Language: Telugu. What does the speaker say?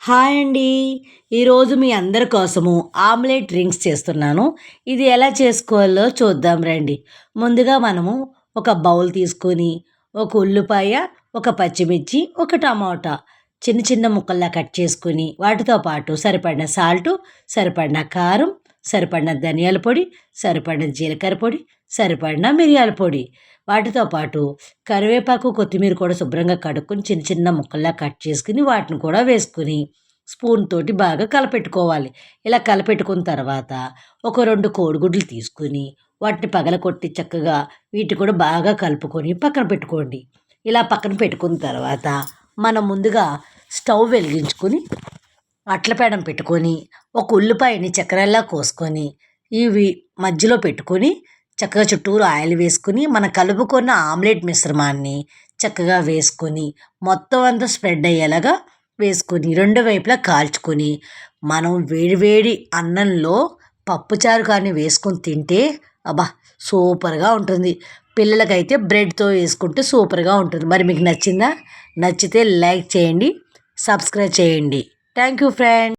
హాయ్ అండి. ఈరోజు మీ అందరి కోసము ఆమ్లెట్ రింగ్స్ చేస్తున్నాను. ఇది ఎలా చేసుకోవాలో చూద్దాం రండి. ముందుగా మనము ఒక బౌల్ తీసుకొని, ఒక ఉల్లిపాయ, ఒక పచ్చిమిర్చి, ఒక టమాటా చిన్న చిన్న ముక్కల్లా కట్ చేసుకొని, వాటితో పాటు సరిపడిన సాల్టు, సరిపడిన కారం, సరిపడిన ధనియాల పొడి, సరిపడిన జీలకర్ర పొడి, సరిపడిన మిరియాల పొడి, వాటితో పాటు కరివేపాకు, కొత్తిమీర కూడా శుభ్రంగా కడుక్కొని చిన్న చిన్న ముక్కల్లా కట్ చేసుకుని వాటిని కూడా వేసుకుని స్పూన్ తోటి బాగా కలపెట్టుకోవాలి. ఇలా కలపెట్టుకున్న తర్వాత ఒక 2 కోడిగుడ్లు తీసుకొని వాటిని పగలకొట్టి చక్కగా వీటిని కూడా బాగా కలుపుకొని పక్కన పెట్టుకోండి. ఇలా పక్కన పెట్టుకున్న తర్వాత మనం ముందుగా స్టవ్ వెలిగించుకొని అట్ల పెనం పెట్టుకొని ఒక ఉల్లిపాయని చక్రాల్లా కోసుకొని ఇవి మధ్యలో పెట్టుకొని చక్కగా చుట్టూరు ఆయిల్ వేసుకుని మనం కలుపుకున్న ఆమ్లెట్ మిశ్రమాన్ని చక్కగా వేసుకొని మొత్తం అంతా స్ప్రెడ్ అయ్యేలాగా వేసుకొని రెండు వైపులా కాల్చుకొని మనం వేడివేడి అన్నంలో పప్పుచారు కానీ వేసుకొని తింటే అబ్బా సూపర్గా ఉంటుంది. పిల్లలకైతే బ్రెడ్తో వేసుకుంటే సూపర్గా ఉంటుంది. మరి మీకు నచ్చిందా? నచ్చితే లైక్ చేయండి, సబ్స్క్రైబ్ చేయండి. Thank you friends.